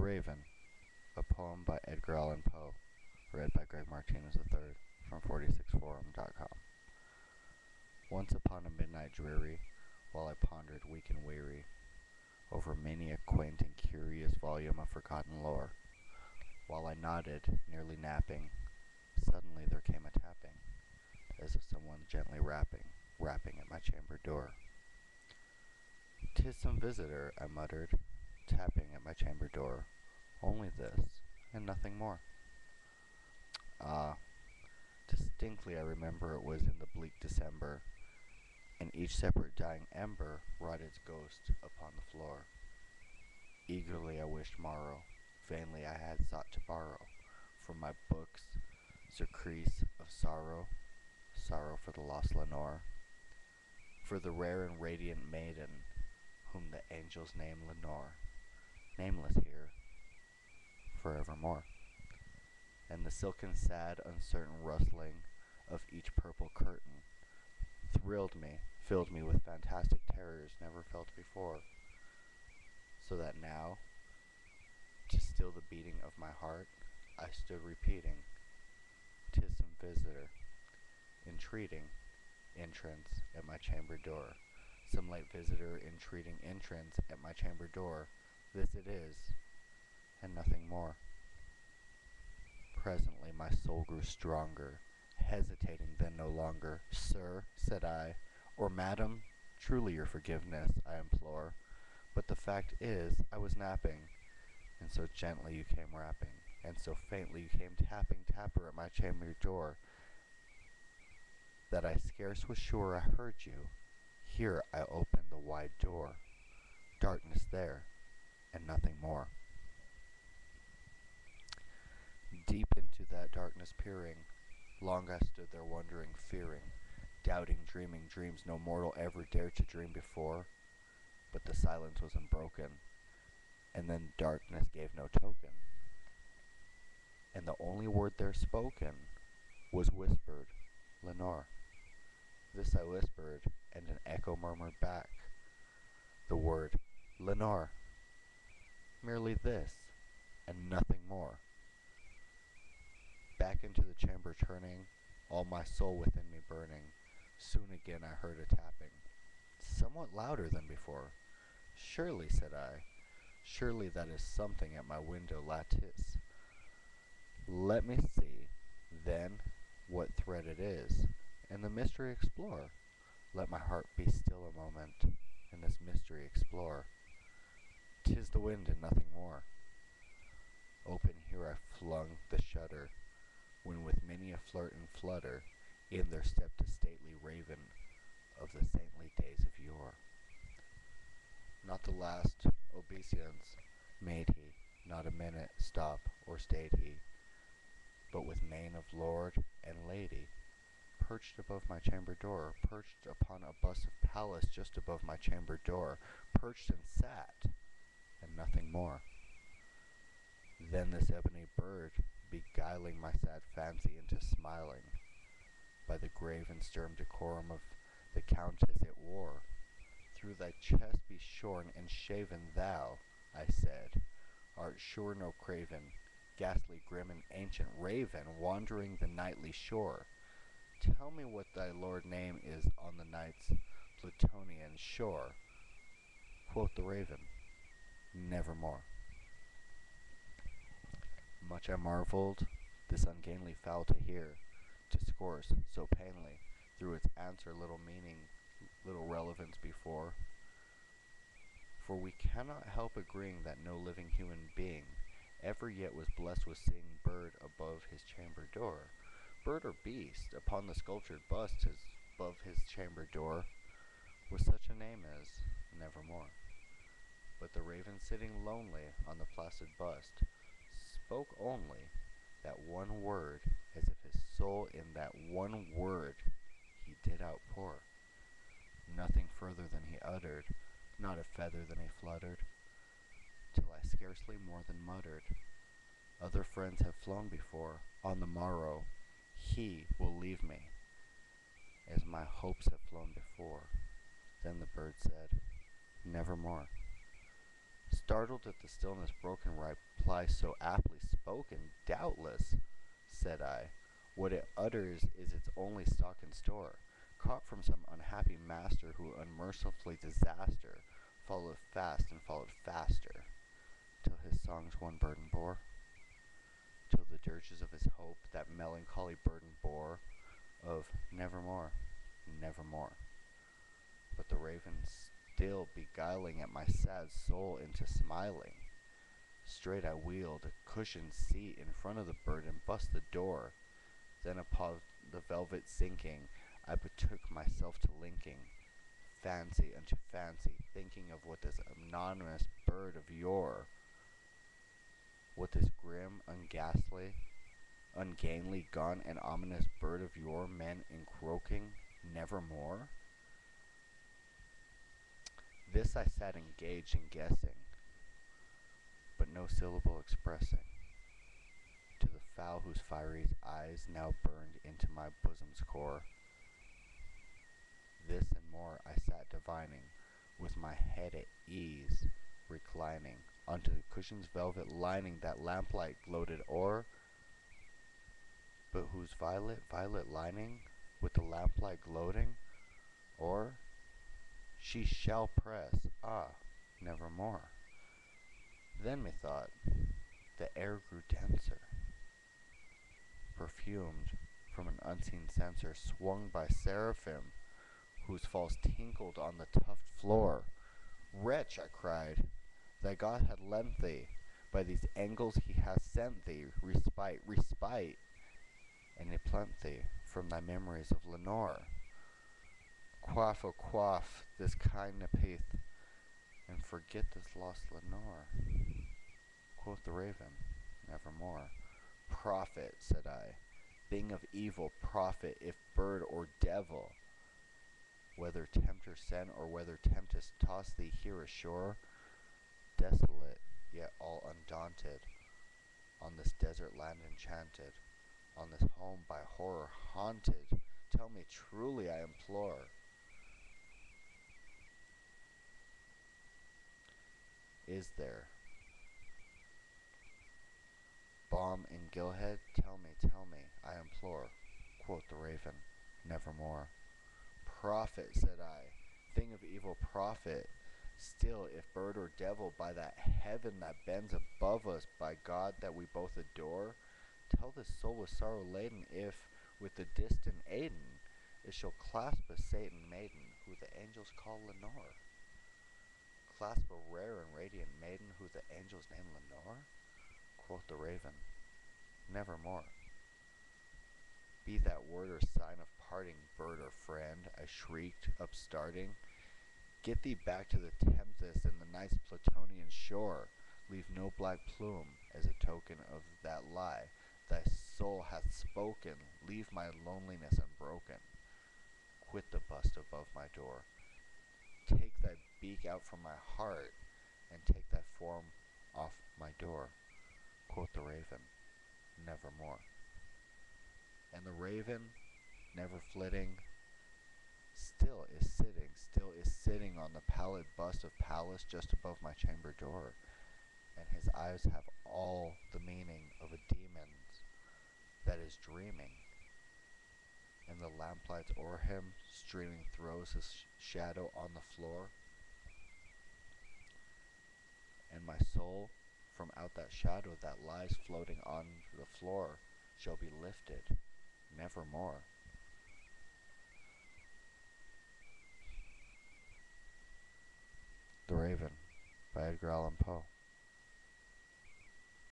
Raven, a poem by Edgar Allen Poe, read by Gregg Martinez III from 46forum.com. Once upon a midnight dreary, while I pondered weak and weary over many a quaint and curious volume of forgotten lore, while I nodded, nearly napping, suddenly there came a tapping, as of someone gently rapping at my chamber door. "'Tis some visitor," I muttered, tapping at my chamber door. "Only this, and nothing more." Ah, distinctly I remember it was in the bleak December, and each separate dying ember wrought its ghost upon the floor. Eagerly I wished morrow, vainly I had sought to borrow from my books surcease of sorrow, sorrow for the lost Lenore, for the rare and radiant maiden whom the angels name Lenore, nameless here forevermore. And the silken sad uncertain rustling of each purple curtain thrilled me, filled me with fantastic terrors never felt before, so that now, to still the beating of my heart, I stood repeating, "'Tis some visitor, entreating entrance at my chamber door. Some late visitor entreating entrance at my chamber door. This it is, and nothing more." Presently my soul grew stronger, hesitating then no longer. "Sir," said I, "or madam, truly your forgiveness I implore, but the fact is I was napping, and so gently you came rapping, and so faintly you came tapper at my chamber door, that I scarce was sure I heard you. Here I opened the wide door. Darkness there, and nothing more." Deep into that darkness peering, long I stood there wondering, fearing, doubting, dreaming dreams no mortal ever dared to dream before. But the silence was unbroken, and then darkness gave no token, and the only word there spoken was whispered, "Lenore." This I whispered, and an echo murmured back the word, "Lenore." Merely this, and nothing more. Back into the chamber turning, all my soul within me burning, soon again I heard a tapping, somewhat louder than before. "Surely," said I, "surely that is something at my window lattice. Let me see, then, what thread it is, and the mystery explore. Let my heart be still a moment, and this mystery explore. 'Tis the wind and nothing more." Open here I flung the shutter, when with many a flirt and flutter in there stepped a stately raven of the saintly days of yore. Not the last obeisance made he, not a minute stop or stayed he, but with mane of lord and lady, perched above my chamber door, perched upon a bust of Pallas just above my chamber door, perched and sat, and nothing more. Then this ebony bird, beguiling my sad fancy into smiling, by the grave and stern decorum of the countess it wore, "Through thy chest be shorn and shaven thou," I said, "art sure no craven, ghastly, grim, and ancient raven, wandering the nightly shore. Tell me what thy lord name is on the night's Plutonian shore." Quoth the raven, "Nevermore." Much I marveled this ungainly fowl to hear, discourse so plainly, through its answer little meaning, little relevance before. For we cannot help agreeing that no living human being ever yet was blessed with seeing bird above his chamber door, bird or beast, upon the sculptured bust above his chamber door, with such a name as Nevermore. But the raven sitting lonely on the placid bust spoke only that one word, as if his soul in that one word he did outpour. Nothing further than he uttered, not a feather than he fluttered, till I scarcely more than muttered, "Other friends have flown before, on the morrow he will leave me, as my hopes have flown before." Then the bird said, "Nevermore." Startled at the stillness broken reply so aptly spoken, doubtless, said I, what it utters is its only stock in store, caught from some unhappy master who unmercifully disaster followed fast and followed faster, till his songs one burden bore, till the dirges of his hope that melancholy burden bore of nevermore, nevermore. But the raven still beguiling at my sad soul into smiling, straight I wheeled a cushioned seat in front of the bird and bust the door. Then upon the velvet sinking, I betook myself to linking fancy unto fancy, thinking of what this anonymous bird of yore, what this grim, ungainly, gaunt, and ominous bird of yore meant in croaking nevermore. This I sat engaged in guessing, but no syllable expressing, to the fowl whose fiery eyes now burned into my bosom's core. This and more I sat divining, with my head at ease, reclining onto the cushion's velvet lining that lamplight gloated o'er, but whose violet lining, with the lamplight gloating o'er, she shall press, nevermore. Then methought the air grew denser, perfumed from an unseen censer, swung by seraphim, whose falls tinkled on the tufted floor. Wretch, I cried, thy God hath lent thee, by these angles he hath sent thee, respite, and a plenty from thy memories of Lenore. Quaff, oh quaff, this kind nepenthe, and forget this lost Lenore. Quoth the raven, nevermore. Prophet, said I, thing of evil, prophet, if bird or devil, whether tempter sent or whether tempest toss thee here ashore, desolate, yet all undaunted, on this desert land enchanted, on this home by horror haunted, tell me truly, I implore, is there balm in Gilhead? Tell me, I implore. Quoth the raven, nevermore. Prophet, said I, thing of evil, prophet, still, if bird or devil, by that heaven that bends above us, by God that we both adore, tell this soul with sorrow laden, if, with the distant Aden, it shall clasp a Satan maiden, who the angels call Lenore. Clasp a rare and radiant maiden, who the angels name Lenore? Quoth the raven, nevermore. Be that word or sign of parting, bird or friend, I shrieked, upstarting. Get thee back to the tempest and the night's Plutonian shore. Leave no black plume as a token of that lie thy soul hath spoken. Leave my loneliness unbroken. Quit the bust above my door. Take thy beak out from my heart, and take thy form off my door. Quoth the raven, nevermore. And the raven, never flitting, still is sitting on the pallid bust of Pallas just above my chamber door, and his eyes have all the meaning of a demon's that is dreaming, and the lamplight o'er him streaming throws his shadow on the floor, and my soul from out that shadow that lies floating on the floor shall be lifted nevermore. The Raven by Edgar Allan Poe.